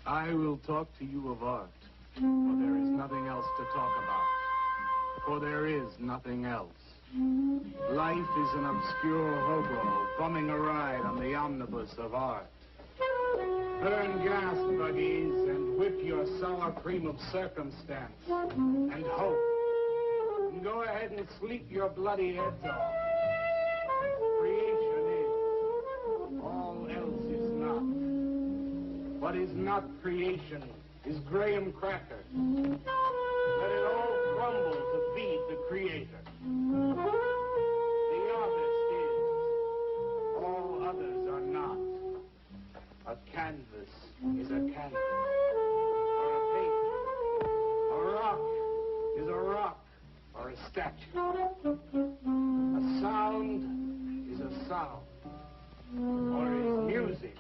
I will talk to you of art, for there is nothing else to talk about. For there is nothing else. Life is an obscure hobo bumming a ride on the omnibus of art. Burn gas buggies and whip your sour cream of circumstance and hope. And go ahead and sleep your bloody heads off. Creation is. All else is not. What is not creation is graham cracker. Let it all crumble to feed the creator. The artist is. All others are not. A canvas is a canvas, or a painting. A rock is a rock, or a statue. A sound is a sound, or is music.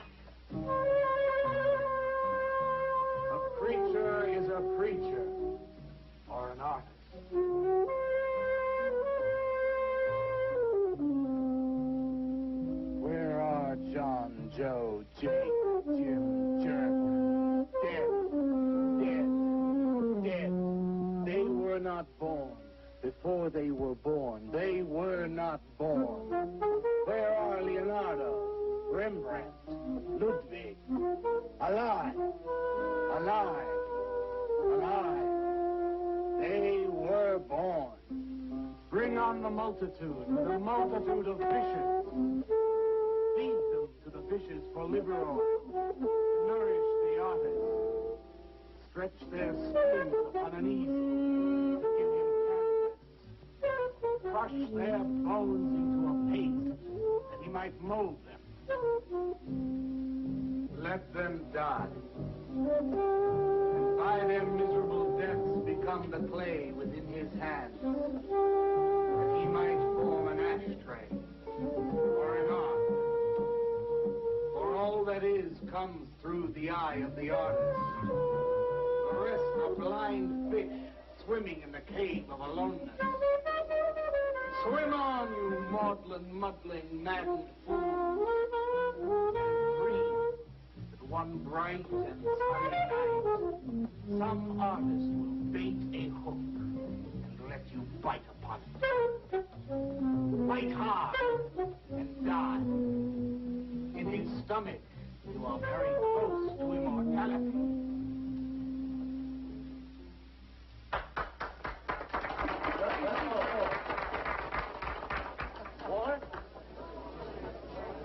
A creature is a creature, or an artist. Where are John, Joe, Jake, Jim, Jerk? Dead. They were not born. Before they were born, they were not born. Where are Leonardo, Rembrandt, Ludwig? Alive. They were born. Bring on the multitude of fishes. Feed them to the fishes for liver oil. Nourish the artist. Stretch their skins upon an easel to give him canvas. Crush their bones into a paste that he might mold them. Let them die. And by their miserable deaths become the clay within his hands, that he might form an ashtray or an ark. For all that is comes through the eye of the artist. The rest are blind fish swimming in the cave of aloneness. Swim on, you maudlin, muddling, maddened fool. Breathe that one bright and sunny night, some artist will bait a hook and let you bite upon it. Bite hard and die. In his stomach, you are very close to immortality.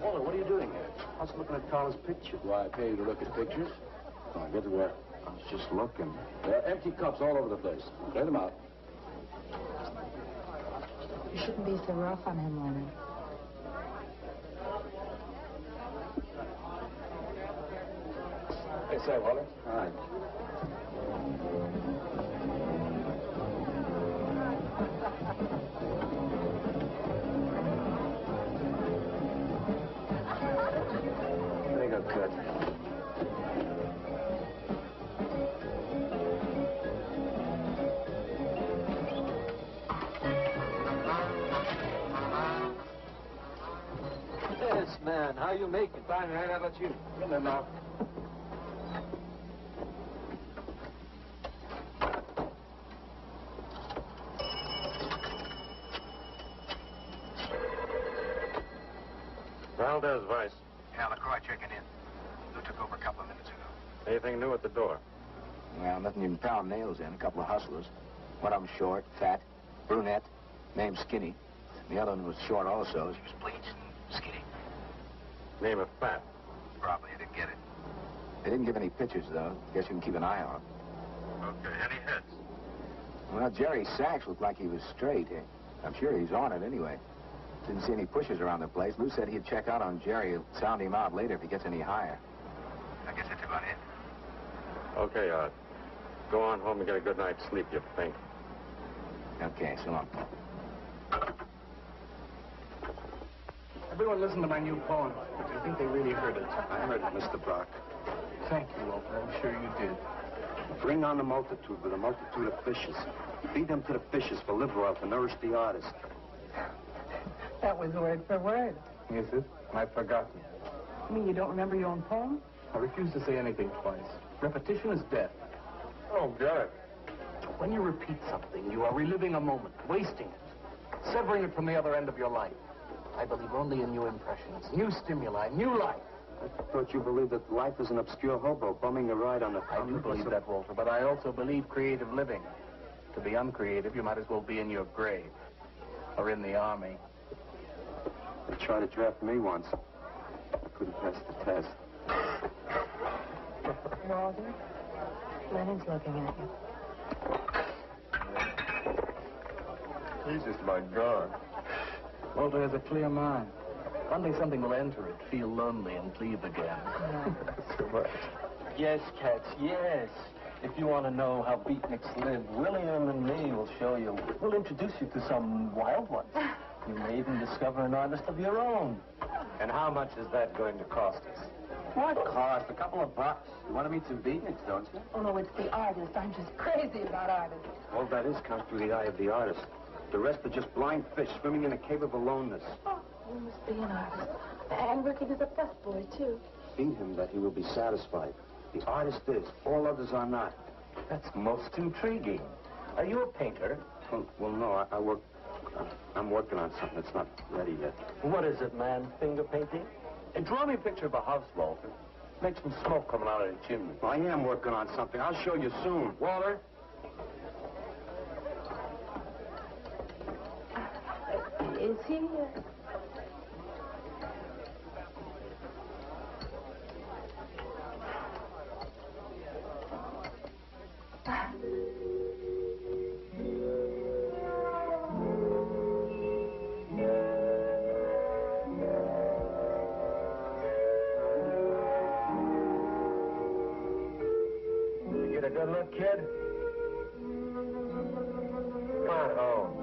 Walter, what are you doing here? I was looking at Carla's picture. Why, I pay you to look at pictures? Come on, get to work. I was just looking. There are empty cups all over the place. Clear them out. You shouldn't be so rough on him, Leonard. Hey, say, Walter. All right. Take a cut. Yes, man. How you making? Fine, man. How about you? Get them out. Valdez, Vice. Yeah, LaCroix checking in. Lou took over a couple of minutes ago. Anything new at the door? Well, nothing you can pound nails in. A couple of hustlers. One of them short, fat, brunette, named Skinny. The other one was short also. She was bleached and skinny. Name of Fat. Probably didn't get it. They didn't give any pictures, though. Guess you can keep an eye on them. Okay, any hits? Well, Jerry Sachs looked like he was straight. I'm sure he's on it anyway. Didn't see any pushes around the place. Lou said he'd check out on Jerry. He'll sound him out later if he gets any higher. I guess that's about it. Okay, Art. Go on home and get a good night's sleep, you think. Okay, so long. Everyone listen to my new poem. Do you think they really heard it? I heard it, Mr. Brock. Thank you, Walter. I'm sure you did. Bring on the multitude with a multitude of fishes. Feed them to the fishes for liver oil to nourish the artist. That was word for word. Is it? I've forgotten. You mean you don't remember your own poem? I refuse to say anything twice. Repetition is death. Oh, get it. When you repeat something, you are reliving a moment, wasting it, severing it from the other end of your life. I believe only in new impressions, new stimuli, new life. I thought you believed that life is an obscure hobo bumming a ride on the... I do believe that, Walter, but I also believe creative living. To be uncreative, you might as well be in your grave or in the army. They tried to draft me once. I couldn't pass the test. Walter, Lennon's looking at you. Jesus, my God. Walter has a clear mind. One day something will enter it, feel lonely, and leave again. Yeah. So much. Yes, cats, yes. If you want to know how beatniks live, William and me will show you. We'll introduce you to some wild ones. You may even discover an artist of your own. And how much is that going to cost us? What cost? A couple of bucks. You want to meet some beatniks, don't you? Oh, no, it's the artist. I'm just crazy about artists. All that is comes through the eye of the artist. The rest are just blind fish swimming in a cave of aloneness. Oh, you must be an artist. And working as a busboy, too. In him that he will be satisfied. The artist is. All others are not. That's most intriguing. Are you a painter? Well, no, I'm working on something that's not ready yet. What is it, man? Finger painting? And draw me a picture of a house, Walter. Make some smoke coming out of the chimney. I am working on something. I'll show you soon. Walter? Is he? You get a good look, kid? Come on home.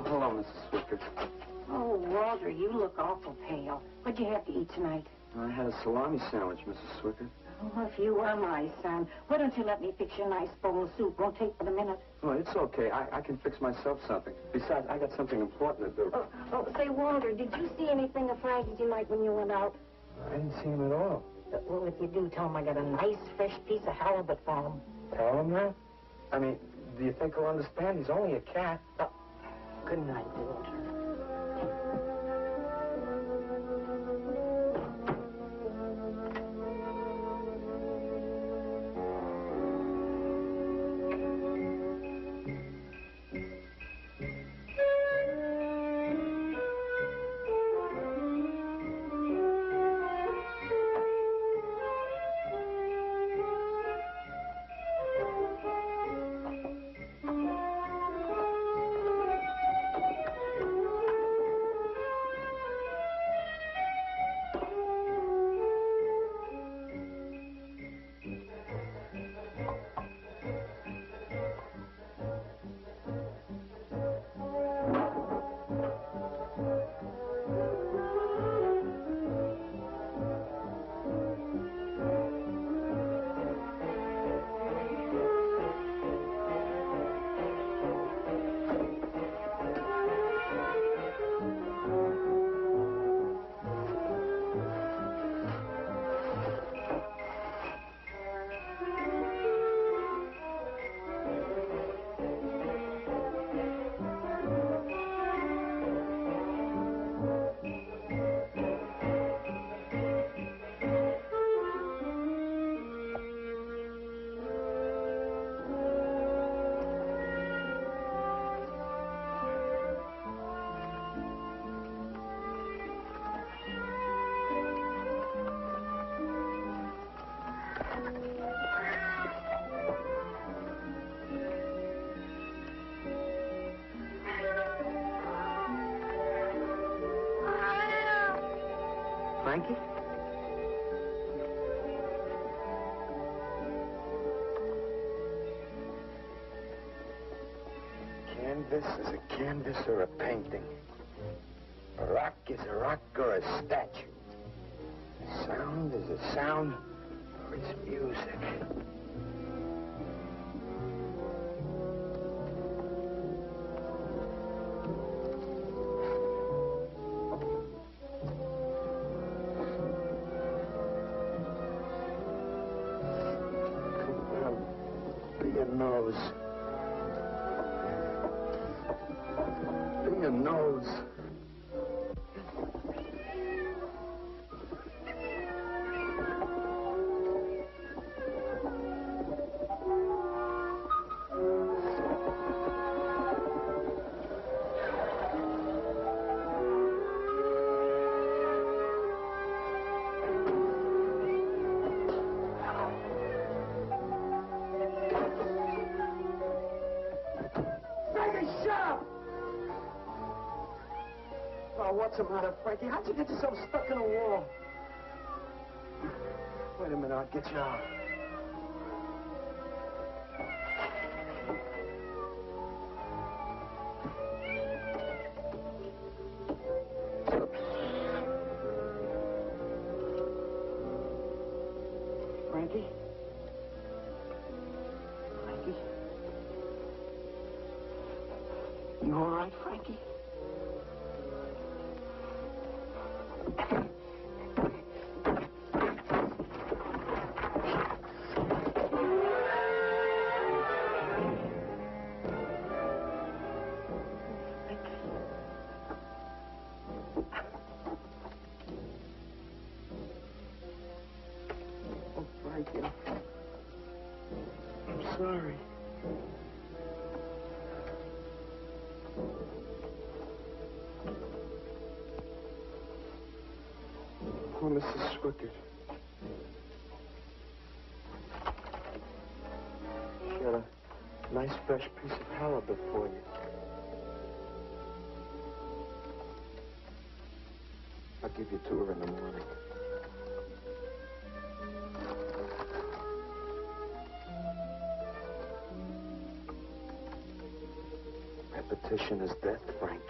Hello, Mrs. Swicker. Oh, Walter, you look awful pale. What'd you have to eat tonight? I had a salami sandwich, Mrs. Swicker. Oh, if you were my son, why don't you let me fix you a nice bowl of soup? Won't take but a minute. Oh, it's okay. I can fix myself something. Besides, I got something important to do. Say, Walter, did you see anything of Frankie tonight when you went out? I didn't see him at all. Well, if you do, tell him I got a nice, fresh piece of halibut for him. Tell him that? I mean, do you think he'll understand? He's only a cat. Good night, Walter. this is a canvas or a painting. A rock is a rock or a statue. A sound is a sound or it's music. Nose. Bring your nose. What's the matter, Frankie? How'd you get yourself stuck in a wall? Wait a minute, I'll get you out. Frankie? Frankie? You all right, Frankie? I'm sorry. Oh, Mrs. Swickard. She had a nice fresh piece of halibut for you. I'll give you to her in the morning. Repetition is death, Frankie.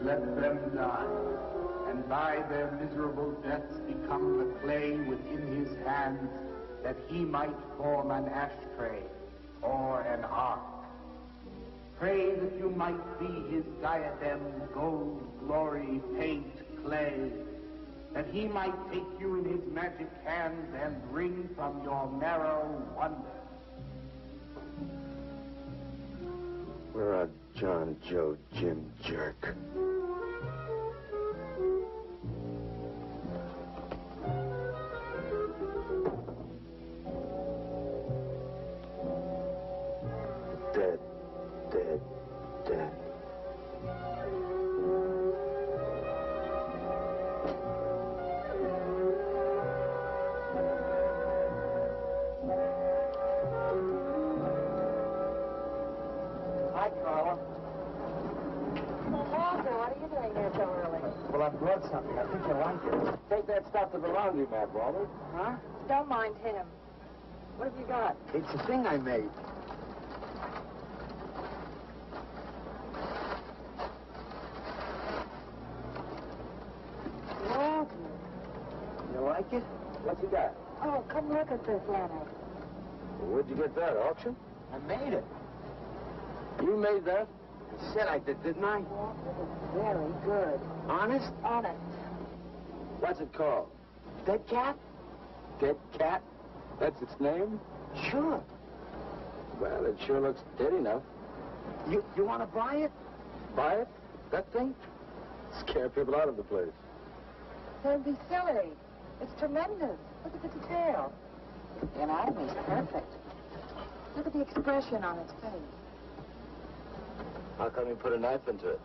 Let them die, and by their miserable deaths become the clay within his hands, that he might form an ashtray or an ark. Pray that you might be his diadem, gold, glory, paint, clay, that he might take you in his magic hands and wring from your marrow wonder. Where are John, Joe, Jim, Jerk? Dead, dead, dead. Hi, Carla. Roger, what are you doing here so early? Well, I brought something. I think you'll like it. Take that stuff to the laundromat, Walter. Huh? Don't mind him. What have you got? It's a thing I made. Roger. You like it? What you got? Oh, come look at this, Leonard. Well, where'd you get that, auction? I made it. You made that? I said I did, didn't I? Yes, it is very good. Honest? Honest. What's it called? Dead cat? Dead cat? That's its name? Sure. Well, it sure looks dead enough. You want to buy it? Buy it? That thing? Scare people out of the place. Don't be silly. It's tremendous. Look at the detail. The anatomy's perfect. Look at the expression on its face. How come you put a knife into it?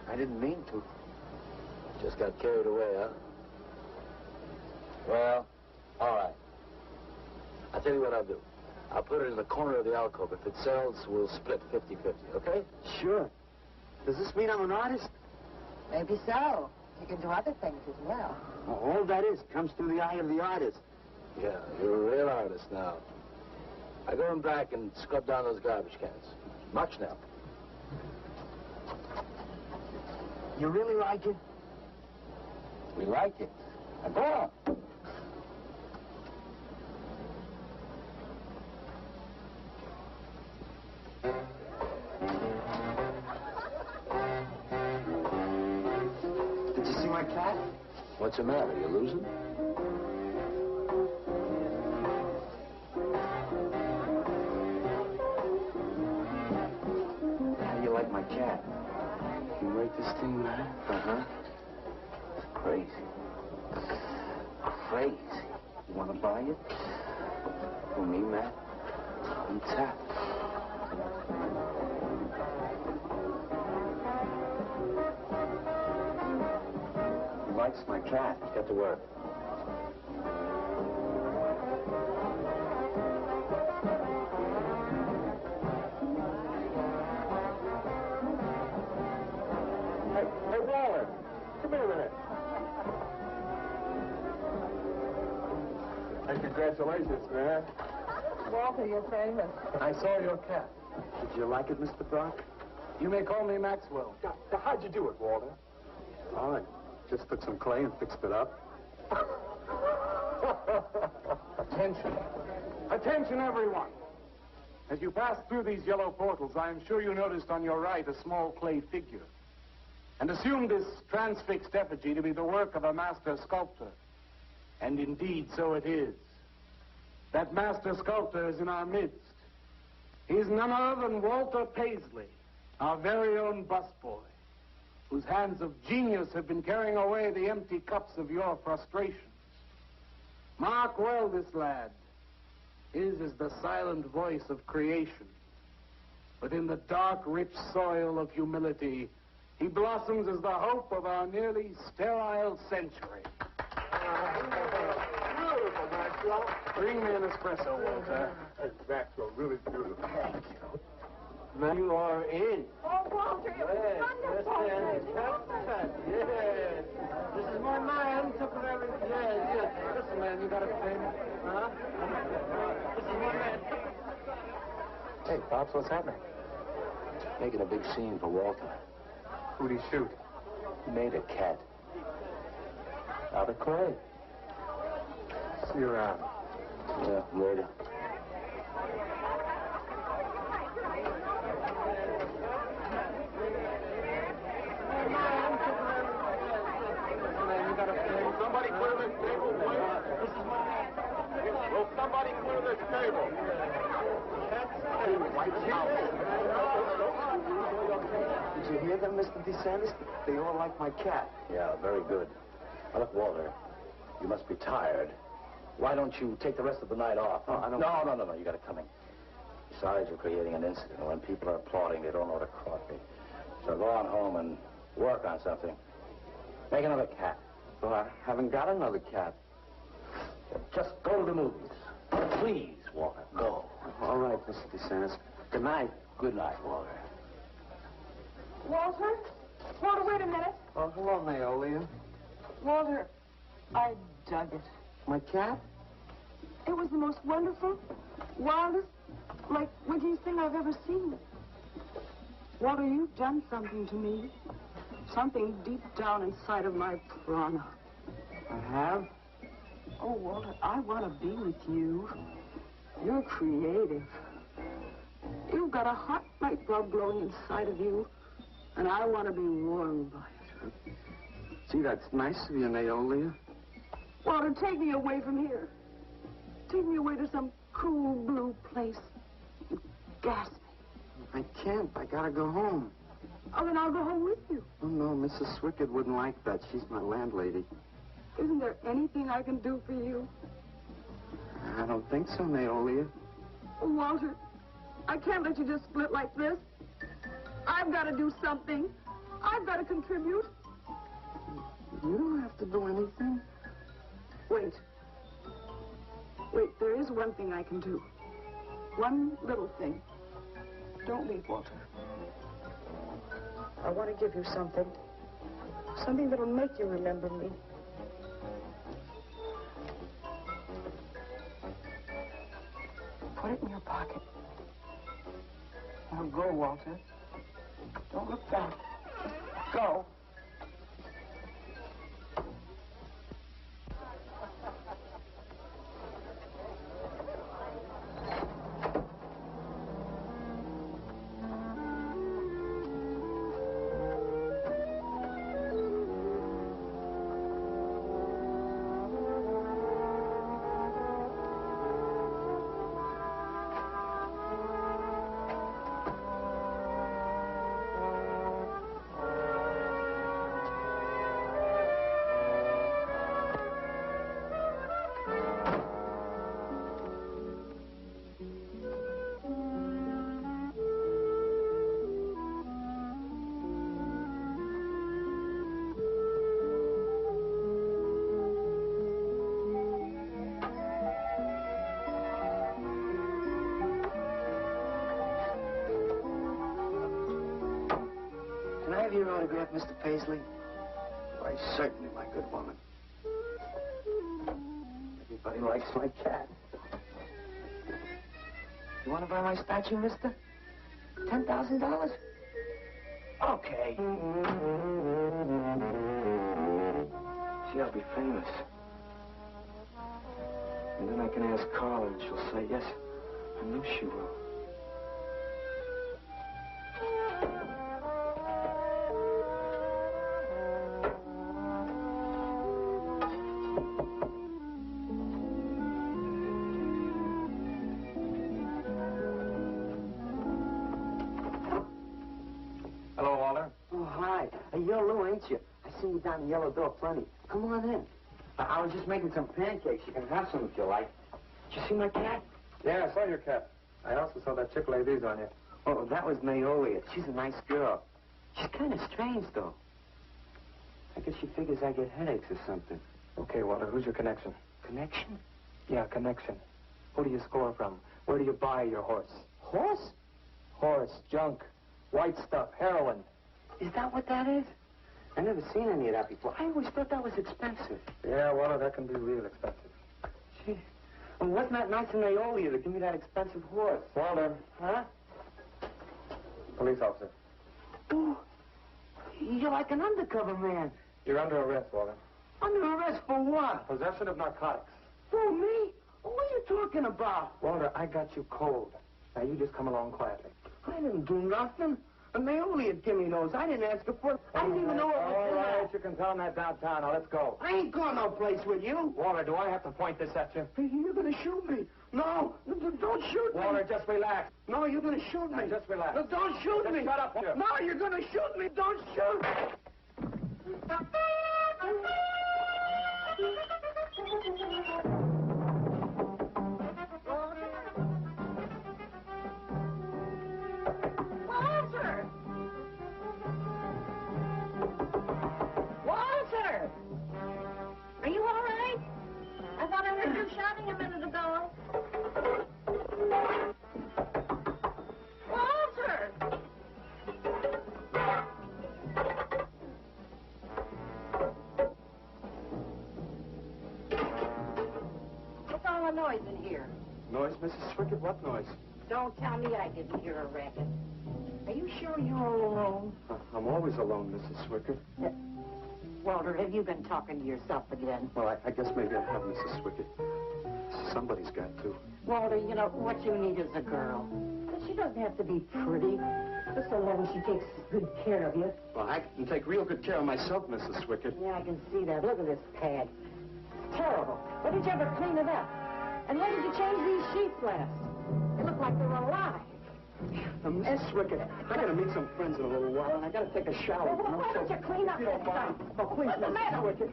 I didn't mean to. Just got carried away, huh? Well, all right. I'll tell you what I'll do. I'll put it in the corner of the alcove. If it sells, we'll split 50-50, okay? Sure. Does this mean I'm an artist? Maybe so. You can do other things as well. All that is comes through the eye of the artist. Yeah, you're a real artist now. I go in back and scrub down those garbage cans. Much now. You really like it? We like it. Now go on. Did you see my cat? What's the matter? You losing? How do you like my cat? You like this thing, man? Uh-huh. It's crazy. Crazy. You want to buy it? For me, Matt? On tap. He likes my cat. Get to work. Hey, Waller, come here a minute. Hey, congratulations, man. Walter, you're famous. I saw your cat. Did you like it, Mr. Brock? You may call me Maxwell. How'd you do it, Walter? Fine. Just took some clay and fixed it up. Attention. Attention, everyone. As you pass through these yellow portals, I am sure you noticed on your right a small clay figure, and assumed this transfixed effigy to be the work of a master sculptor. And indeed, so it is. That master sculptor is in our midst. He is none other than Walter Paisley, our very own busboy, whose hands of genius have been carrying away the empty cups of your frustrations. Mark well this lad. His is the silent voice of creation. But in the dark, rich soil of humility, he blossoms as the hope of our nearly sterile century. Beautiful, Maxwell. Bring me an espresso, Walter. Maxwell, really beautiful. Thank you. Now you are in. Oh, Walter, it was wonderful. Yes. This is my man. Took whatever. Yes. Listen, man, you got a pen? Huh? This is my man. Hey, Pops, what's happening? Making a big scene for Walter. Who'd he shoot? He made a cat. Out of clay. See you around. Yeah, later. Somebody clear this table, please. Will somebody clear this table? Did you hear them, Mr. DeSantis? They all like my cat. Yeah, very good. Now, look, Walter, you must be tired. Why don't you take the rest of the night off? Oh, I don't... No. You got it coming. Besides, you're creating an incident. When people are applauding, they don't know what a coffee. So go on home and work on something. Make another cat. Well, I haven't got another cat. Just go to the movies. Please, Walter, go. All right, Mr. DeSantis. Good night. Good night, Walter. Walter? Walter, wait a minute. Oh, hello, Naolia. Walter, I dug it. My cat? It was the most wonderful, wildest, like wittiest thing I've ever seen. Walter, you've done something to me. Something deep down inside of my prana. I have? Oh, Walter, I want to be with you. You're creative. You've got a hot light bulb glowing inside of you, and I want to be warmed by it. Gee, that's nice of you, Naolia. Walter, take me away from here. Take me away to some cool blue place. Gas me. I can't. I gotta go home. Oh, then I'll go home with you. Oh, no, Mrs. Swickard wouldn't like that. She's my landlady. Isn't there anything I can do for you? I don't think so, Naolia. Oh, Walter, I can't let you just split like this. I've got to do something. I've got to contribute. You don't have to do anything. Wait. Wait, there is one thing I can do. One little thing. Don't leave, Walter. I want to give you something. Something that'll make you remember me. Put it in your pocket. Now go, Walter. Don't look back. Go. Can I have your autograph, Mr. Paisley? Why, certainly, my good woman. Everybody likes my cat. You want to buy my statue, mister? $10,000? Okay. See, I'll be famous. And then I can ask Carla, and she'll say yes. I know she will. Hello, Walter. Oh, hi. You're Lou, ain't you? I seen you down the yellow door plenty. Come on in. I was just making some pancakes. You can have some if you like. Did you see my cat? Yeah, I saw your cat. I also saw that chick lay these on you. Oh, that was Naolia. She's a nice girl. She's kind of strange, though. I guess she figures I get headaches or something. Okay, Walter, who's your connection? Connection? Yeah, connection. Who do you score from? Where do you buy your horse? Horse? Horse, junk, white stuff, heroin. Is that what that is? I've never seen any of that before. I always thought that was expensive. Yeah, Walter, that can be real expensive. Gee. Well, wasn't that nice of Naolia to give me that expensive horse? Walter. Huh? Police officer. Oh, you're like an undercover man. You're under arrest, Walter. Under arrest for what? Possession of narcotics. For me? What are you talking about? Walter, I got you cold. Now, you just come along quietly. I didn't do nothing. Naolia give me those. I didn't ask her for it. I didn't even know it was All right, there. you can tell him that downtown. Now, let's go. I ain't going no place with you. Walter, do I have to point this at you? You're going to shoot me. No, don't shoot me. Walter, just relax. No, you're going to shoot me. Now, just relax. No, don't shoot Just me. shut up, Walter. No, you're going to shoot me. Don't shoot. Walter! Walter! Are you all right? I thought I heard you shouting a minute ago. Walter! What's all the noise in here? Noise, Mrs. Swickard? What noise? Don't tell me I didn't hear a racket. Are you sure you're all alone? I'm always alone, Mrs. Swickard. Walter, have you been talking to yourself again? Well, I guess maybe I have, Mrs. Swickard. Somebody's got to. Walter, you know, what you need is a girl. But she doesn't have to be pretty. Just so long as she takes good care of you. Well, I can take real good care of myself, Mrs. Swickard. Yeah, I can see that. Look at this pad. terrible. When did you ever clean it up? And when did you change these sheets last? They look like they were alive. A mess, Rickett. I gotta meet some friends in a little while, and I gotta take a shower. Well, why don't you clean up this stuff? Oh, please, What's the matter with you?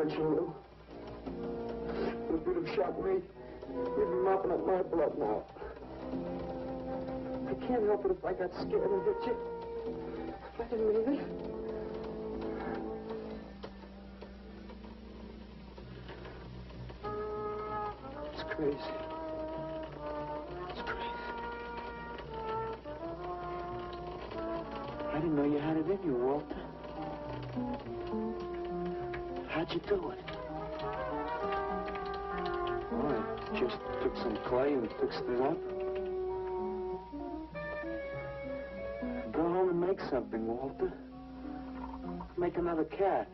You could have shot me. You'd be mopping up my blood now. I can't help it if I got scared and hit you. I didn't mean it. It's crazy. It's crazy. I didn't know you had it in you, Walter. How'd you do it? Oh, I just took some clay and fixed it up. Go home and make something, Walter. Make another cat.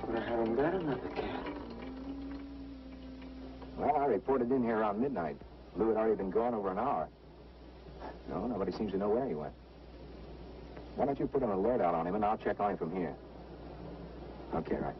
But I haven't got another cat. Well, I reported in here around midnight. Lou had already been gone over an hour. No, nobody seems to know where he went. Why don't you put an alert out on him, and I'll check on him from here. Okay, right.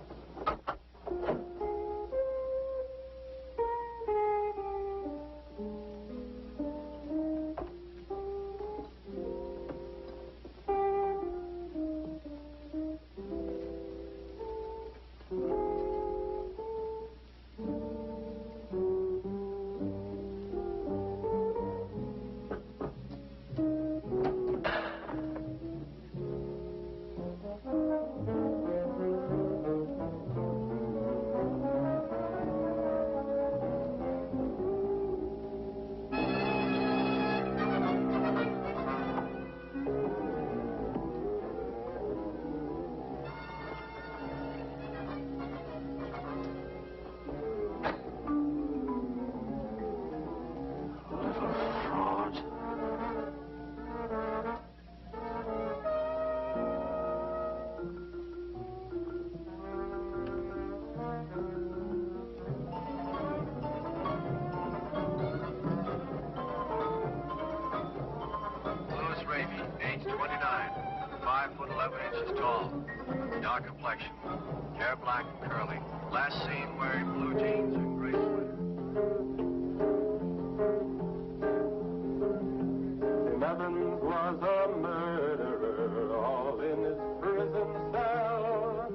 Age 29, 5 foot 11 inches tall, dark complexion, hair black and curly. Last seen wearing blue jeans and gray sweater. Evans was a murderer, all in his prison cell.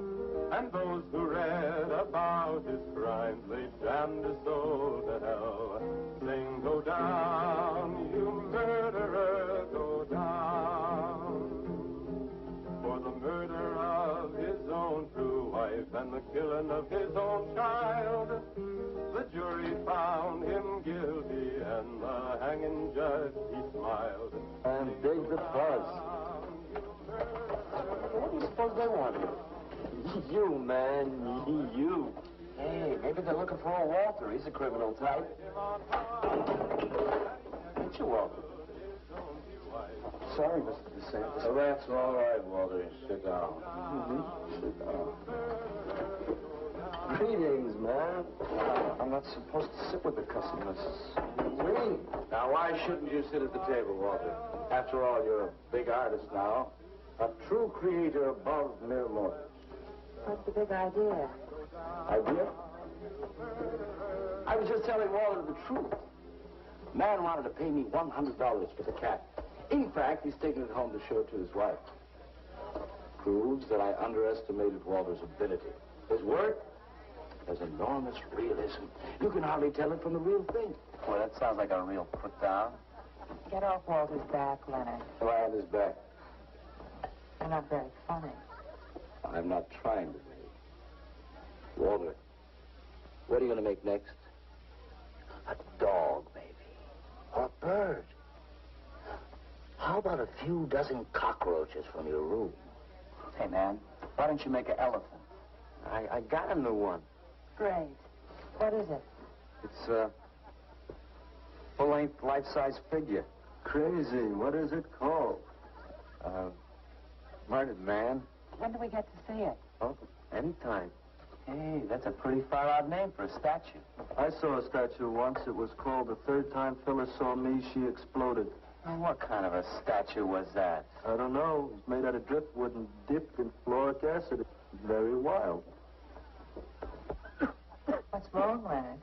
And those who read about his crimes, they damned his soul to hell. Sing, go down, you murderer, go down. For the murder of his own true wife and the killing of his own child, the jury found him guilty and the hanging judge, he smiled. And dig the buzz. What do you suppose they want here? You, man, you. Hey, maybe they're looking for a Walter. He's a criminal type. Ain't you, Walter? Sorry, Mr. DeSantis. Oh, that's all right, Walter. Sit down. Sit down. Greetings, man. I'm not supposed to sit with the customers. Me? Now, why shouldn't you sit at the table, Walter? After all, you're a big artist now. A true creator above mere mortals. What's the big idea? Idea? I was just telling Walter the truth. Man wanted to pay me $100 for the cat. In fact, he's taking it home to show it to his wife. Proves that I underestimated Walter's ability. His work has enormous realism. You can hardly tell it from the real thing. Well, that sounds like a real put down. Get off Walter's back, Leonard. Why on his back? You're not very funny. I'm not trying to be. Walter, what are you going to make next? A dog, maybe. Or a bird. How about a few dozen cockroaches from your room? Hey, man, Why don't you make an elephant? I got a new one. Great. What is it? It's a full-length, life-size figure. Crazy. What is it called? Murdered man. When do we get to see it? Oh, anytime. Hey, that's a pretty far-out name for a statue. I saw a statue once. It was called The Third Time Phyllis Saw Me, She Exploded. Well, what kind of a statue was that? I don't know. It's made out of driftwood and dipped in fluoric acid. It's very wild. What's wrong, Leonard?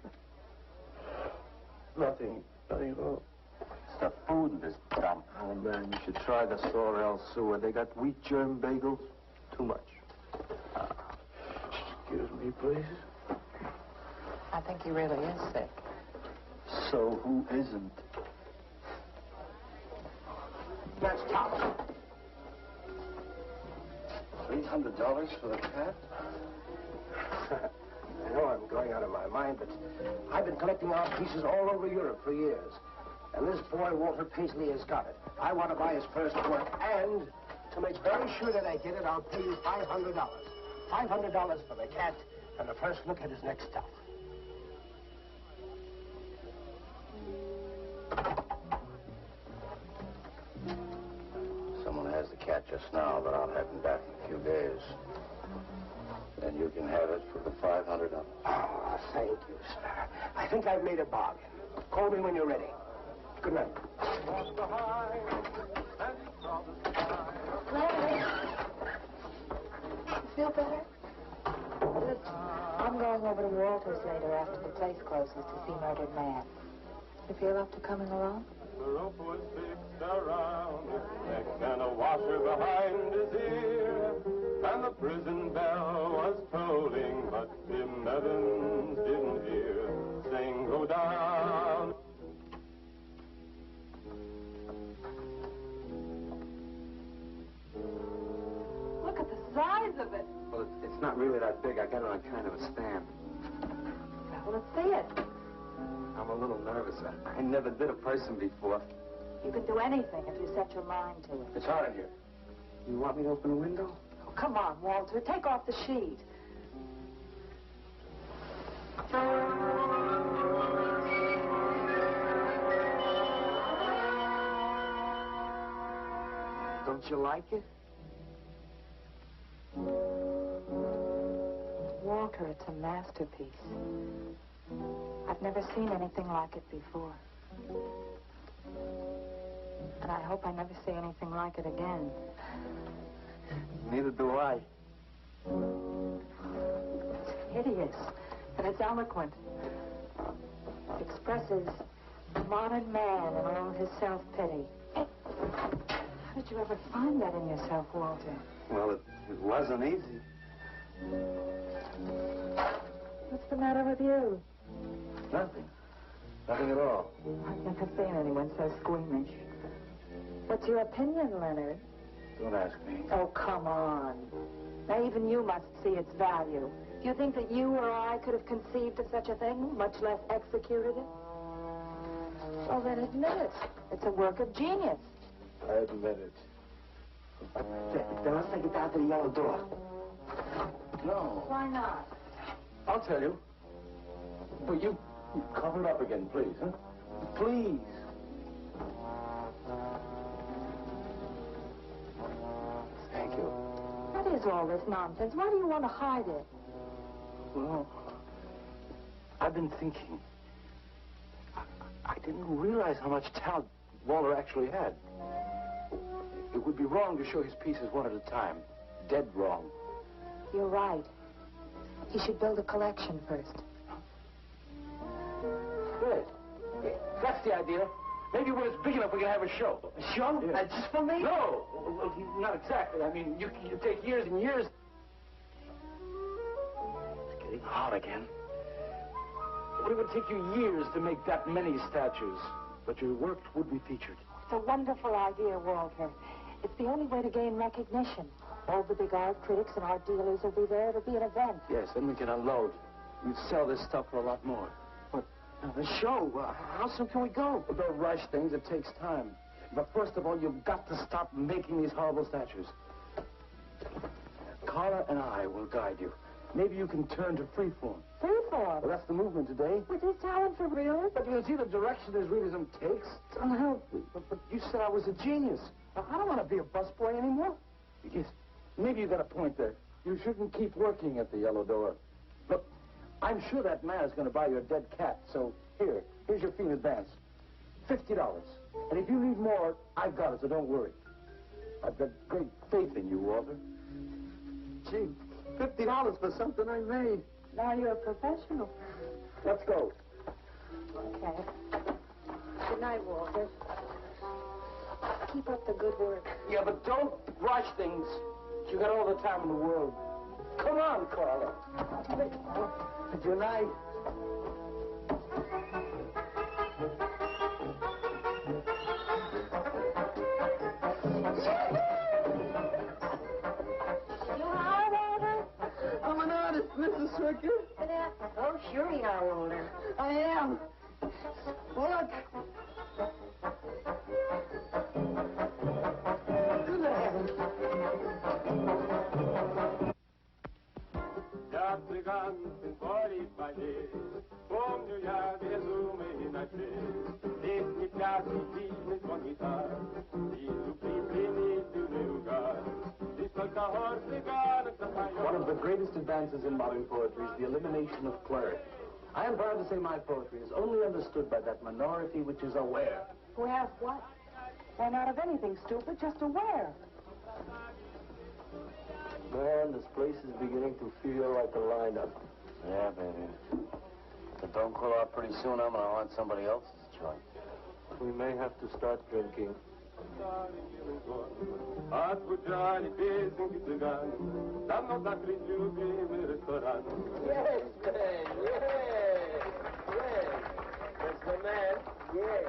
Nothing at all. It's the food in this dump. Oh, man, you should try the Sorrel sewer. They got wheat germ bagels. Too much. Excuse me, please. I think he really is sick. So who isn't? That's top. $800 for the cat? I know I'm going out of my mind, but I've been collecting art pieces all over Europe for years. And this boy, Walter Paisley, has got it. I want to buy his first work, and to make very sure that I get it, I'll pay you $500. $500 for the cat and the first look at his next stuff. Someone has the cat just now, but I'll have him back in a few days. Then you can have it for the $500. Oh, thank you, sir. I think I've made a bargain. Call me when you're ready. Good night. Larry, you feel better? Listen, I'm going over to Walter's later after the place closes to see Murdered Man. You feel up to coming along? The rope was fixed around his neck and a washer behind his ear. And the prison bell was tolling, but Tim Evans didn't hear. Sing, go down. Look at the size of it. Well, it's not really that big. I got it on kind of a stand. Well, let's see it. I'm a little nervous. I never did a person before. You can do anything if you set your mind to it. It's hot in here. You want me to open the window? Oh, come on, Walter. Take off the sheet. Don't you like it? Walter, it's a masterpiece. I've never seen anything like it before. And I hope I never see anything like it again. Neither do I. It's hideous, and it's eloquent. It expresses the modern man and all his self-pity. How did you ever find that in yourself, Walter? Well, it wasn't easy. What's the matter with you? Nothing. Nothing at all. I've never seen anyone so squeamish. What's your opinion, Leonard? Don't ask me. Oh, come on. Now, even you must see its value. Do you think that you or I could have conceived of such a thing, much less executed it? Well, then admit it. It's a work of genius. I admit it. Then let's take it down to the yellow door. No. Why not? I'll tell you. But you cover it up again, please, huh? Please. Thank you. What is all this nonsense? Why do you want to hide it? Well, I've been thinking. I didn't realize how much talent Walter actually had. It would be wrong to show his pieces one at a time. Dead wrong. You're right. He should build a collection first. Good. That's the idea. Maybe when it's big enough, we can have a show. A show? Yeah. Just for me? No. Well, not exactly. I mean, you take years and years. It's getting hot again. It would take you years to make that many statues. But your work would be featured. It's a wonderful idea, Walter. It's the only way to gain recognition. All the big art critics and art dealers will be there. It'll be an event. Yes, then we can unload. We'd sell this stuff for a lot more. But the show, how soon can we go? Well, don't rush things. It takes time. But first of all, you've got to stop making these horrible statues. Carla and I will guide you. Maybe you can turn to freeform. Freeform? Well, that's the movement today. With his talent for realism? But you see the direction his realism takes? It's unhealthy. But you said I was a genius. Now, I don't want to be a busboy anymore. Yes, maybe you got a point there. You shouldn't keep working at the Yellow Door. Look, I'm sure that man is going to buy your dead cat. So here's your fee in advance. $50. And if you need more, I've got it, so don't worry. I've got great faith in you, Walter. Gee, $50 for something I made. Now you're a professional. Let's go. Okay. Good night, Walter. Keep up the good work. Yeah, but don't rush things. You got all the time in the world. Come on, Carla. Good night. I'm an artist, Mrs. Stricker. Oh, sure you are, Walter. I am. Look. Good heavens. Я цыган, сын Борис помню я безумный ночей. Песни, пляски, фильмы, звон гитар, и укрепленный дюный угар. One of the greatest advances in modern poetry is the elimination of clarity. I am proud to say my poetry is only understood by that minority which is aware. Aware of what? Why, not of anything, stupid, just aware. Man, this place is beginning to feel like a lineup. Yeah, baby. If it don't cool off pretty soon, I'm going to want somebody else's joint. We may have to start drinking. Отзвучали песенки цыган, давно закрыт любимый ресторан. Yes, man, yes, yes. That's the man, yes.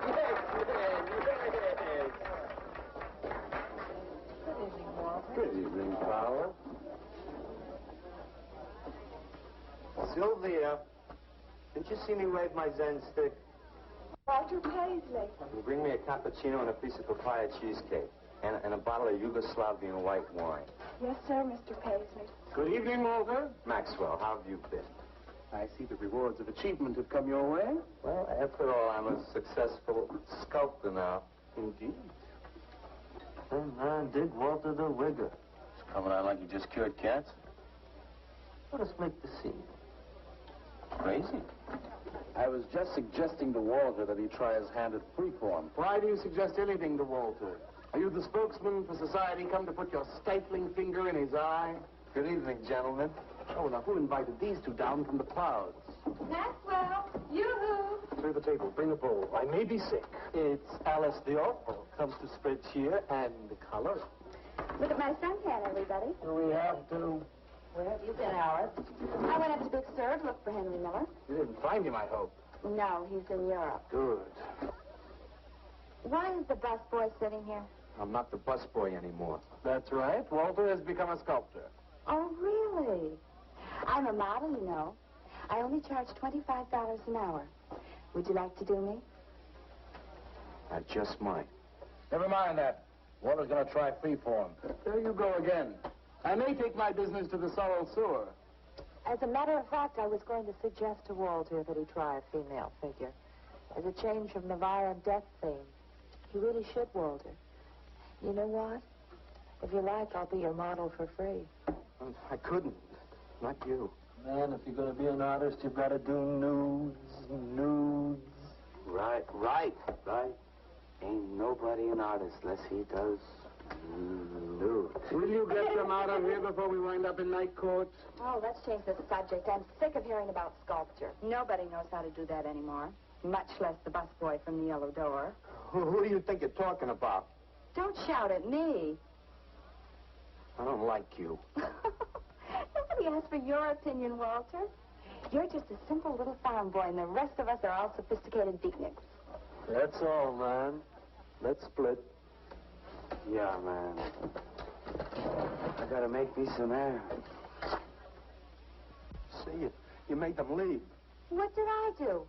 Yes, man, yes. Good evening, Walter. Good evening, Carla. Sylvia, didn't you see me wave my Zen stick? Walter Paisley. Bring me a cappuccino and a piece of papaya cheesecake. And a bottle of Yugoslavian white wine. Yes, sir, Mr. Paisley. Good evening, Walter. Maxwell, how have you been? I see the rewards of achievement have come your way. Well, after all, I'm a successful sculptor now. Indeed. Hey, man, dig Walter the Wigger. It's coming out like you just cured cats. Let us make the scene. Crazy. I was just suggesting to Walter that he try his hand at freeform. Why do you suggest anything to Walter? Are you the spokesman for society come to put your stifling finger in his eye? Good evening, gentlemen. Oh, now who invited these two down from the clouds? Maxwell, yoo-hoo. Clear the table. Bring a bowl. I may be sick. It's Alice the Awful. Comes to spread cheer and color. Look at my suntan, everybody. We have to. Where have you been, Alice? I went up to Big Sur to look for Henry Miller. You didn't find him, I hope. No, he's in Europe. Good. Why is the busboy sitting here? I'm not the busboy anymore. That's right. Walter has become a sculptor. Oh, really? I'm a model, you know. I only charge $25 an hour. Would you like to do me? I just might. Never mind that. Walter's going to try freeform. There you go again. I may take my business to the Sorrel Sewer. As a matter of fact, I was going to suggest to Walter that he try a female figure. As a change from the violent death theme. He really should, Walter. You know what? If you like, I'll be your model for free. I couldn't. Not you. Man, if you're going to be an artist, you've got to do nudes. Right. Ain't nobody an artist unless he does nude. Will you get them out of here before we wind up in night court? Oh, let's change the subject. I'm sick of hearing about sculpture. Nobody knows how to do that anymore. Much less the busboy from the Yellow Door. Who do you think you're talking about? Don't shout at me. I don't like you. Nobody asked for your opinion, Walter. You're just a simple little farm boy, and the rest of us are all sophisticated beatniks. That's all, man. Let's split. Yeah, man. I gotta make me some air. See, you made them leave. What did I do?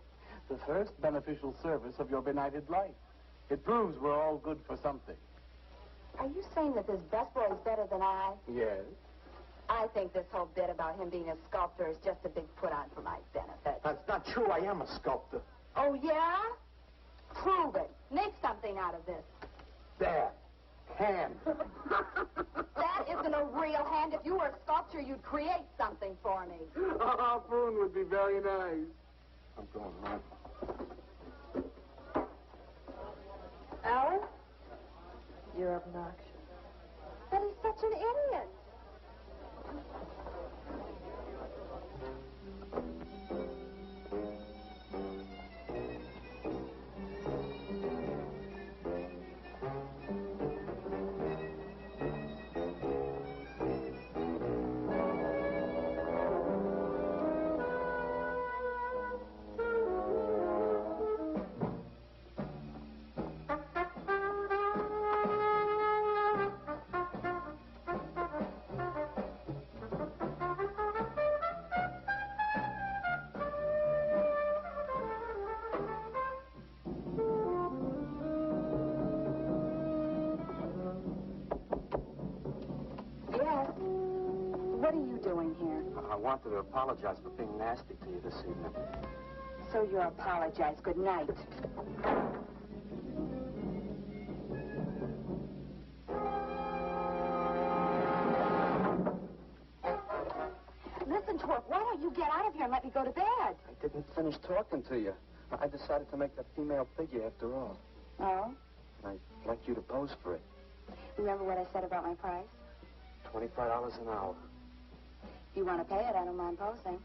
The first beneficial service of your benighted life. It proves we're all good for something. Are you saying that this best boy is better than I? Yes. I think this whole bit about him being a sculptor is just a big put-on for my benefit. That's not true. I am a sculptor. Oh, yeah? Prove it. Make something out of this. There. Hand. That isn't a real hand. If you were a sculptor, you'd create something for me. A harpoon would be very nice. I'm going home. Alan? You're obnoxious. But he's such an idiot. What are you doing here? I wanted to apologize for being nasty to you this evening. So you apologize. Good night. Listen, Twerp, why don't you get out of here and let me go to bed? I didn't finish talking to you. I decided to make that female figure after all. Oh? I'd like you to pose for it. Remember what I said about my price? $25 an hour. If you want to pay it, I don't mind posing.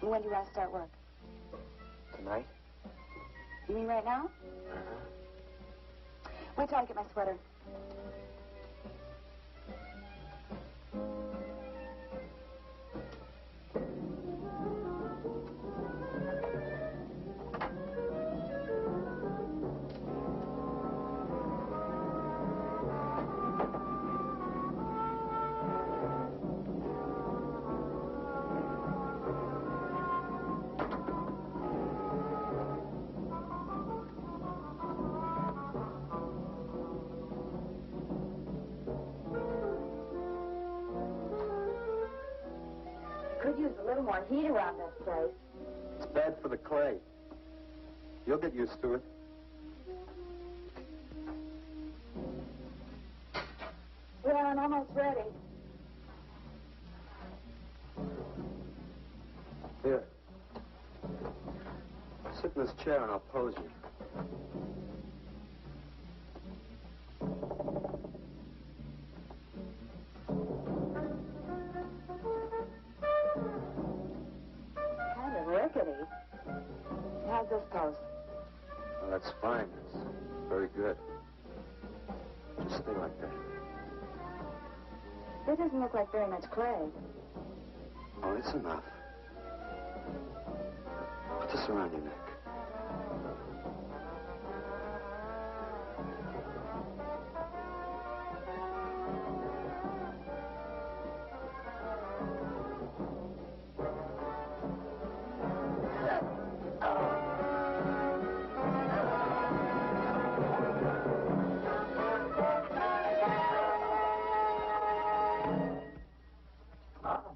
When do you want to start work? Tonight? You mean right now? Wait till I get my sweater. Could use a little more heat around this place. It's bad for the clay. You'll get used to it. Well, I'm almost ready. Here. Sit in this chair and I'll pose you. Kind of rickety. How's this pose? Well, that's fine. It's very good. Just stay like that. It doesn't look like very much clay. Oh, it's enough. Put this around your neck.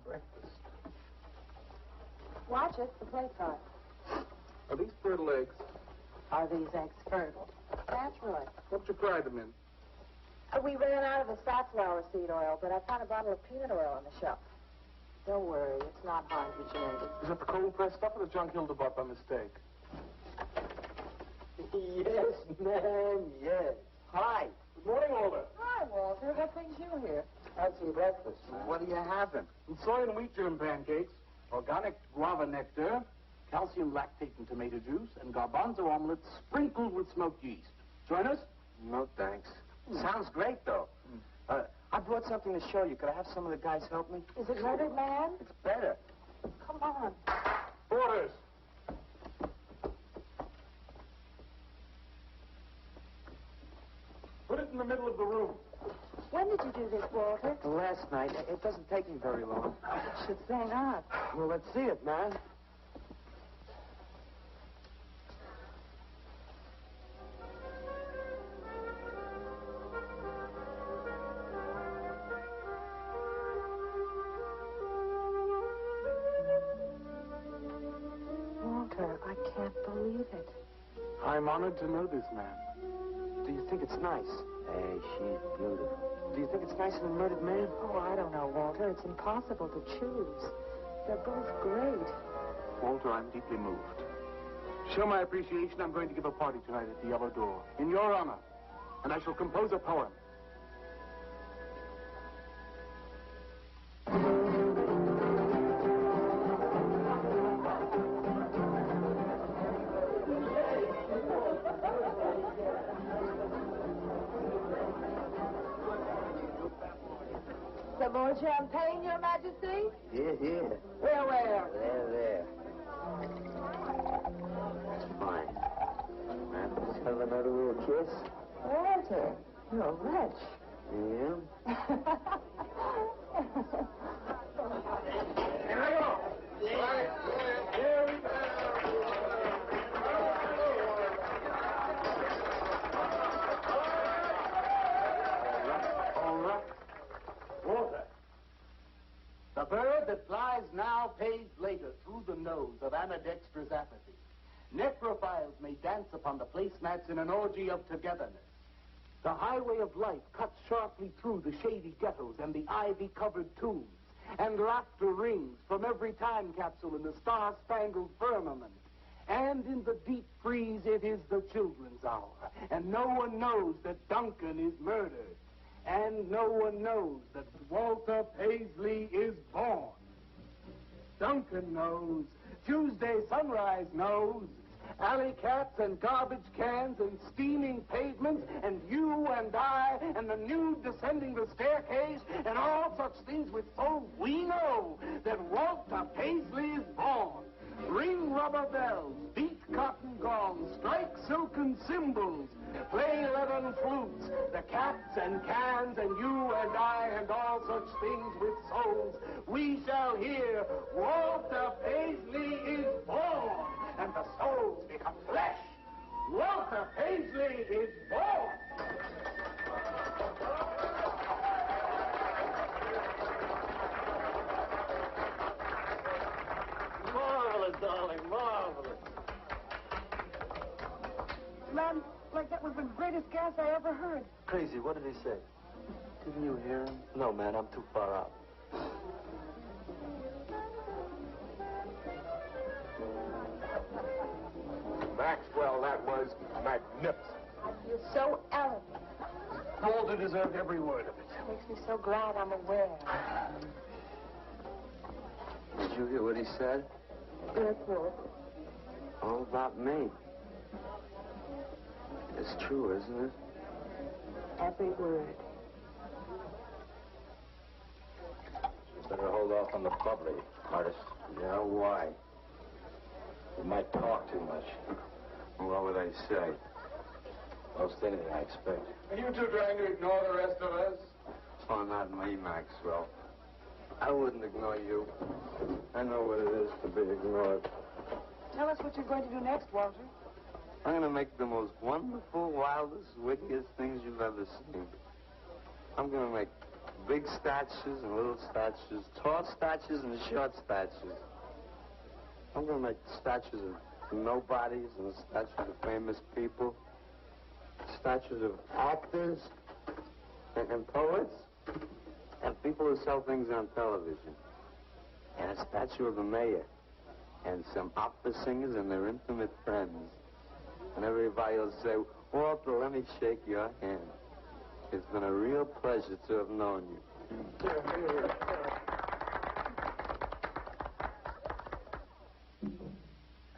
Breakfast. Watch it, the plate's hot. Are these fertile eggs? Are these eggs fertile? Naturally. What you fry them in? We ran out of the safflower seed oil, but I found a bottle of peanut oil on the shelf. Don't worry, it's not hydrogenated. Is that the cold pressed stuff or the junk Hilda bought by mistake? Yes, man, yes. Hi. Good morning, Walter. Hi, Walter. What brings you here? Had some breakfast. What are you having? Some soy and wheat germ pancakes, organic guava nectar, calcium lactate and tomato juice, and garbanzo omelets sprinkled with smoked yeast. Join us? No, thanks. Sounds great, though. I brought something to show you. Could I have some of the guys help me? Is it loaded, man? It's better. Come on. Orders. Put it in the middle of the room. When did you do this, Walter? Last night. It doesn't take me very long. I should say not. Well, let's see it, man. I'm honored to know this man. Do you think it's nice? Hey, she's beautiful. Do you think it's nice in a murdered man? Oh, I don't know, Walter. It's impossible to choose. They're both great. Walter, I'm deeply moved. To show my appreciation, I'm going to give a party tonight at the Yellow Door, in your honor. And I shall compose a poem. Some more champagne, Your Majesty? Here, here. Where? There. That's fine. Man, let's have another little kiss. Walter, you're a wretch. Yeah? Here I go. Here we go. All right. Walter. The bird that flies now pays later through the nose of ambidextrous apathy. Necrophiles may dance upon the placemats in an orgy of togetherness. The highway of life cuts sharply through the shady ghettos and the ivy-covered tombs, and laughter rings from every time capsule in the star-spangled firmament. And in the deep freeze, it is the children's hour, and no one knows that Duncan is murdered, and no one knows that Walter Paisley is born. Duncan knows, Tuesday Sunrise knows, alley cats and garbage cans and steaming pavements and you and I and the nude descending the staircase and all such things with so we know that Walter Paisley is born. Ring rubber bells, beat cotton gongs, strike silken cymbals, play leathern flutes, the cats and cans and you and I and all such things with souls. We shall hear Walter Paisley is born, and the souls become flesh. Walter Paisley is born. Marvelous, darling, marvelous. Man, like that was the greatest gas I ever heard. Crazy, what did he say? Didn't you hear him? No, man, I'm too far out. Maxwell, that was magnificent. You're so elegant. Walter deserved every word of it. Makes me so glad I'm aware. Did you hear what he said? Yes, Walter. All about me. It's true, isn't it? Every word. You better hold off on the bubbly, artist. Yeah, why? You might talk too much. What would I say? Most anything, I expect. Are you two trying to ignore the rest of us? Oh, not me, Maxwell. I wouldn't ignore you. I know what it is to be ignored. Tell us what you're going to do next, Walter. I'm going to make the most wonderful, wildest, wickedest things you've ever seen. I'm going to make big statues and little statues, tall statues and short statues. I'm going to make statues of nobodies and statues of famous people, statues of actors and poets and people who sell things on television, and a statue of the mayor and some opera singers and their intimate friends. And everybody will say, Walter, let me shake your hand. It's been a real pleasure to have known you.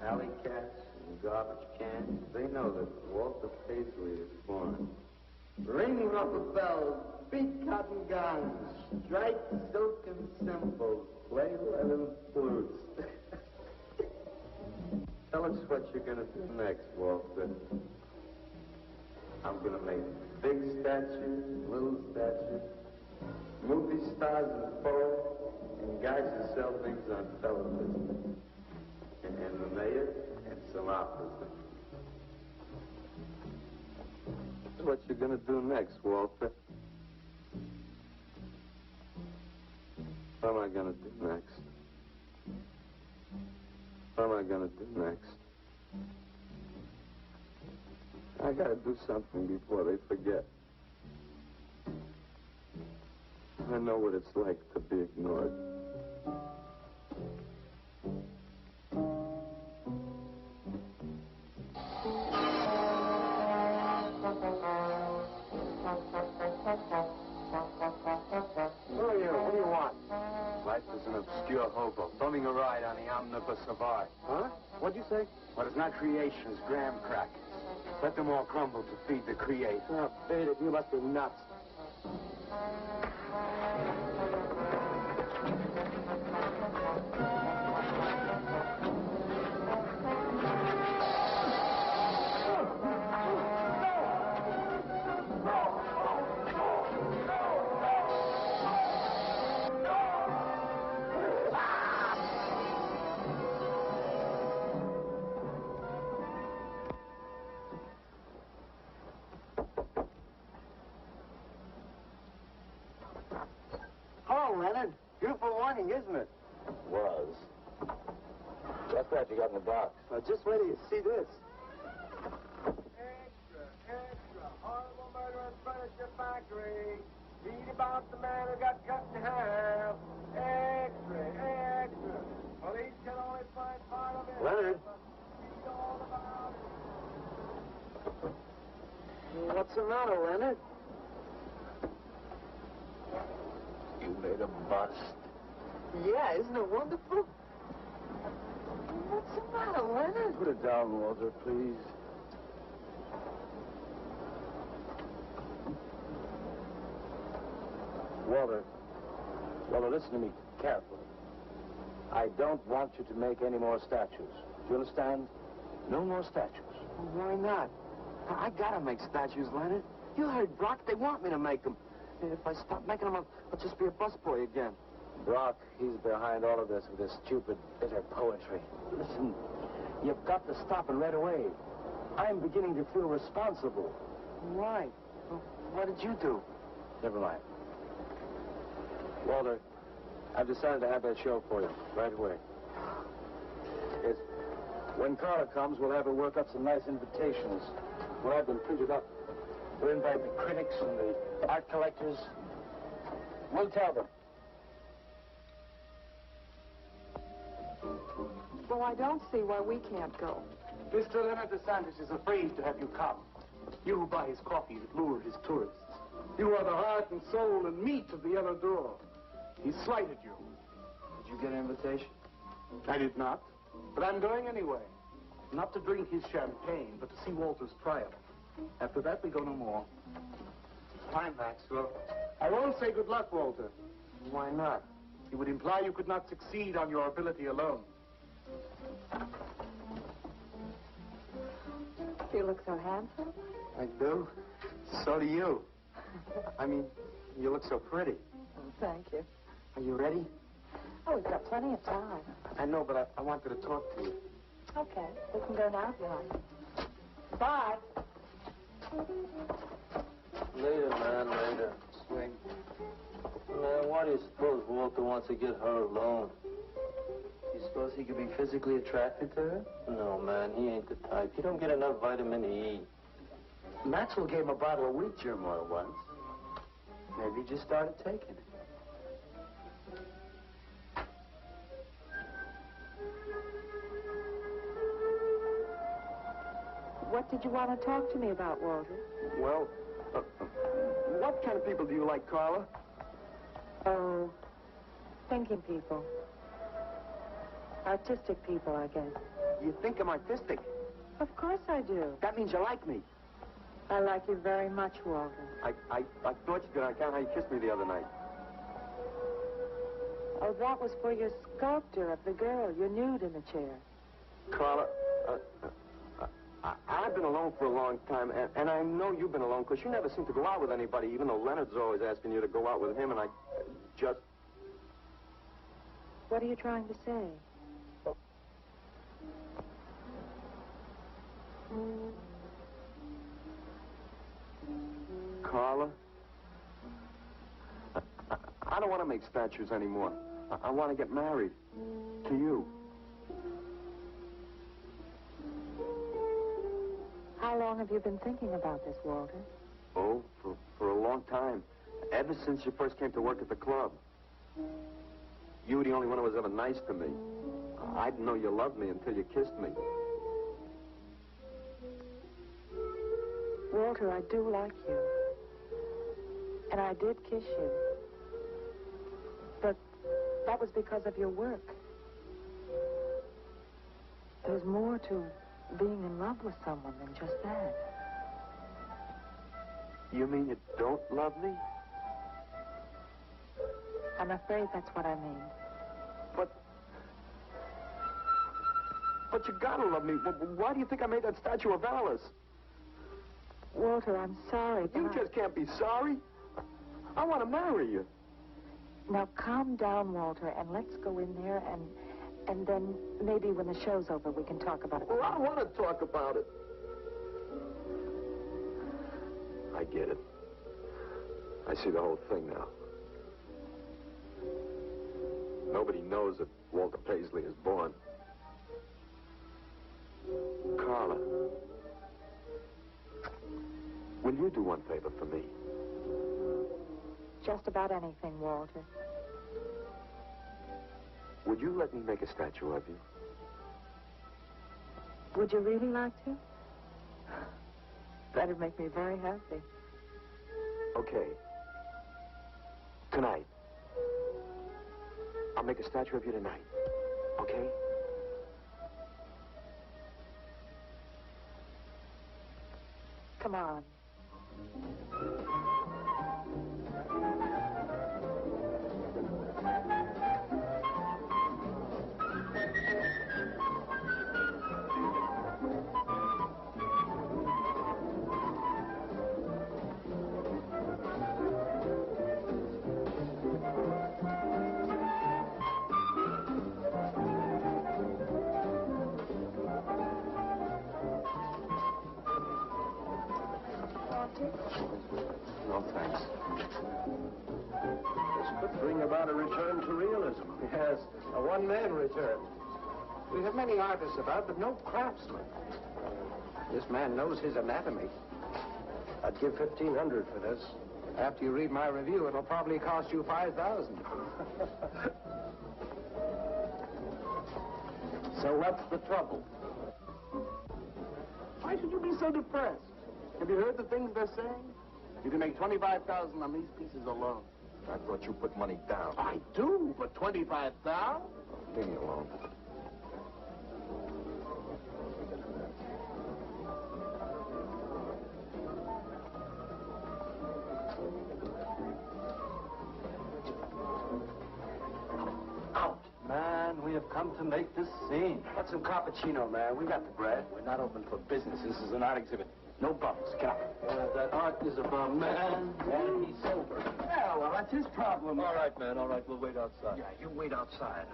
Alley cats and garbage cans, they know that Walter Paisley is born. Ring rubber bells, beat cotton gongs, strike silken cymbals, play leathern flutes. Tell us what you're going to do next, Walter. I'm going to make big statues, little statues, movie stars and poets, and guys who sell things on television. And the mayor and some operas. What you're going to do next, Walter? What am I going to do next? What am I going to do next? I gotta do something before they forget. I know what it's like to be ignored. Who are you? What do you want? Life is an obscure hobo, bumming a ride on the omnibus of art. Huh? What'd you say? What is not creation is graham crackers. Let them all crumble to feed the creator. Oh, Beatnik, you must be nuts. Hello, Leonard. Beautiful morning, isn't it? Was. What's that you got in the box? Just wait till you see this. Extra, extra. Horrible murder in furniture factory. Read about the man who got cut in half. Extra, extra. Police can only find part of it. Leonard. Read all about it. What's the matter, Leonard? You made a bust. Yeah, isn't it wonderful? What's the matter, Leonard? Put it down, Walter, please. Walter, listen to me carefully. I don't want you to make any more statues. Do you understand? No more statues. Why not? I gotta make statues, Leonard. You heard Brock. They want me to make them. If I stop making them, I'll just be a busboy again. Brock, he's behind all of this with his stupid, bitter poetry. Listen, you've got to stop it right away. I'm beginning to feel responsible. Why? What did you do? Never mind. Walter, I've decided to have that show for you right away. Yes. When Carla comes, we'll have her work up some nice invitations. We'll have them printed up. We'll invite the critics and the art collectors. We'll tell them. Well, I don't see why we can't go. Mr. Leonard DeSantis is afraid to have you come. You who buy his coffee that lure his tourists. You are the heart and soul and meat of the other door. He slighted you. Did you get an invitation? I did not, but I'm going anyway. Not to drink his champagne, but to see Walter's triumph. After that, we go no more. Fine, Maxwell. I won't say good luck, Walter. Why not? It would imply you could not succeed on your ability alone. You look so handsome. I do? So do you. I mean, you look so pretty. Thank you. Are you ready? Oh, we've got plenty of time. I know, but I wanted to talk to you. Okay, we can go now if you like. Bye. Later, man, later. Swing. Man, why do you suppose Walter wants to get her alone? You suppose he could be physically attracted to her? No, man, he ain't the type. He don't get enough vitamin E. Maxwell gave him a bottle of wheat germ oil once. Maybe he just started taking it. What did you want to talk to me about, Walter? Well, what kind of people do you like, Carla? Oh, thinking people. Artistic people, I guess. You think I'm artistic? Of course I do. That means you like me. I like you very much, Walter. I thought you did on account how you kissed me the other night. Oh, that was for your sculpture of the girl, your nude in the chair. Carla, I've been alone for a long time, and I know you've been alone, because you never seem to go out with anybody, even though Leonard's always asking you to go out with him, and I just... What are you trying to say? Carla, I don't want to make statues anymore. I want to get married. To you. How How long have you been thinking about this, Walter? Oh, for a long time. Ever since you first came to work at the club. You were the only one who was ever nice to me. I didn't know you loved me until you kissed me. Walter, I do like you. And I did kiss you. But that was because of your work. There's more to being in love with someone than just that. You mean you don't love me? I'm afraid that's what I mean. But you gotta love me. Why do you think I made that statue of Alice? Walter, I'm sorry, but You just can't be sorry. I want to marry you. Now, calm down, Walter, and let's go in there and then maybe when the show's over we can talk about it. Well, I don't want to talk about it. I get it. I see the whole thing now. Nobody knows that Walter Paisley is born. Carla, will you do one favor for me? Just about anything, Walter. Would you let me make a statue of you? Would you really like to? That'd make me very happy. Okay. Tonight. I'll make a statue of you tonight. Okay? Come on. No, thanks. This could bring about a return to realism. Yes, a one-man return. We have many artists about, but no craftsmen. This man knows his anatomy. I'd give $1,500 for this. After you read my review, it'll probably cost you $5,000. So what's the trouble? Why should you be so depressed? Have you heard the things they're saying? You can make $25,000 on these pieces alone. I thought you put money down. I do, but $25,000? Leave me alone. Man, we have come to make this scene. What's some cappuccino, man? We got the bread. We're not open for business. This is an art exhibit. No bumps. Get up. That art is about man, And he's sober. Yeah, well, that's his problem. All right, man, all right. We'll wait outside. Yeah, you wait outside.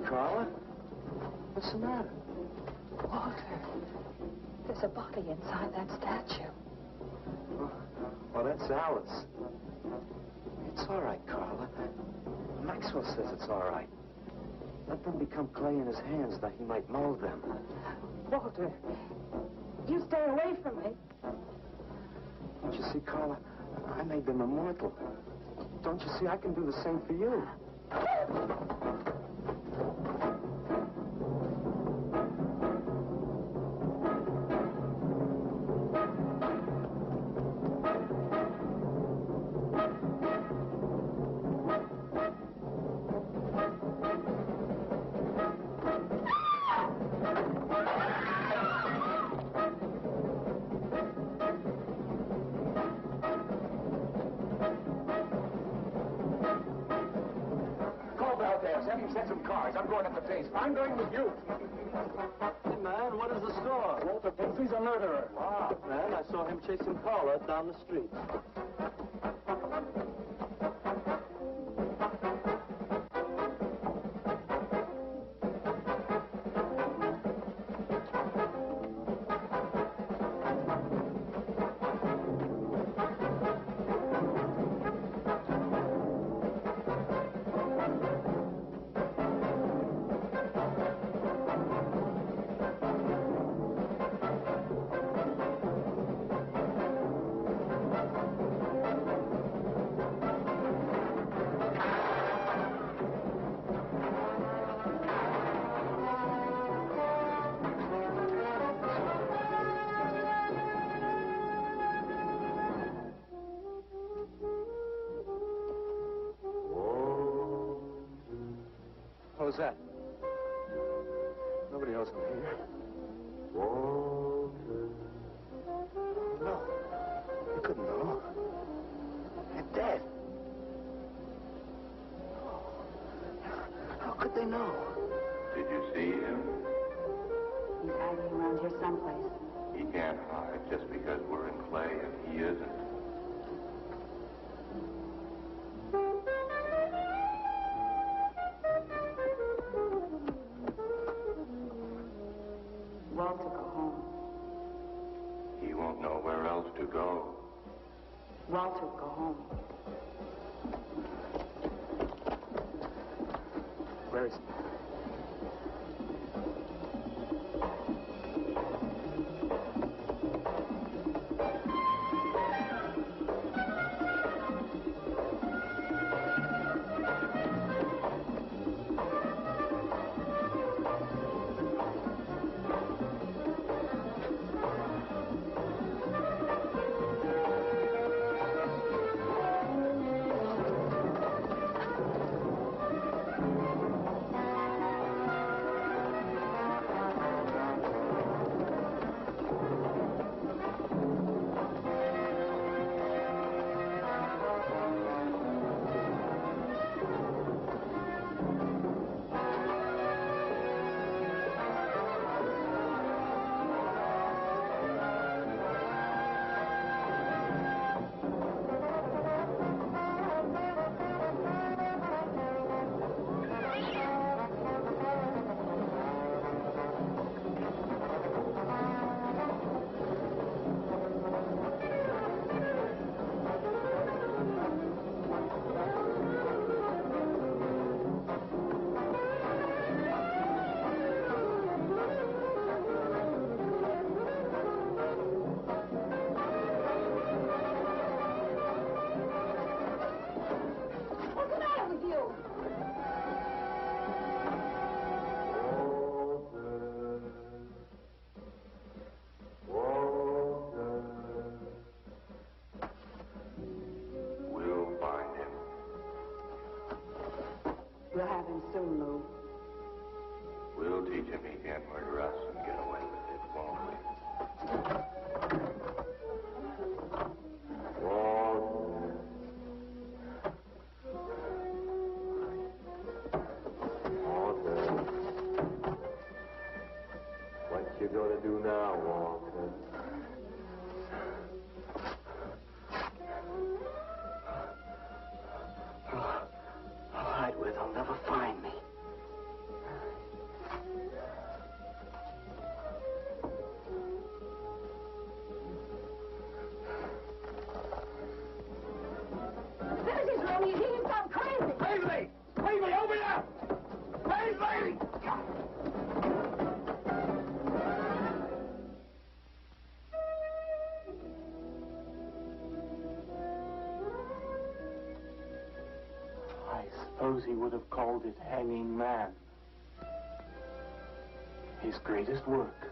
Carla? What's the matter? Walter, there's a body inside that statue. Well, that's Alice. It's all right, Carla. Maxwell says it's all right. Let them become clay in his hands that he might mold them. Walter, you stay away from me. Don't you see, Carla? I made them immortal. Don't you see? I can do the same for you. Have him send some cars. I'm going up the pace. I'm going with you. Hey, man, what is the score? Walter Paisley's a murderer. Wow, man, I saw him chasing Paula down the street. What was that? Nobody else in here. No. You couldn't know. They're dead. How could they know? Did you see him? He's hiding around here someplace. He can't hide just because we're in clay and he isn't. Walter, go home. He won't know where else to go. Walter, go home. Where is he? We'll have him soon, Lou. We'll teach him he can't murder us and get away with it, won't we? What you gonna do now, Walter? I'll hide where they'll never find me. This is Ronnie. He's gone crazy. Paisley! Paisley, open up! Paisley! I suppose he would have called it Hanging Man. His greatest work.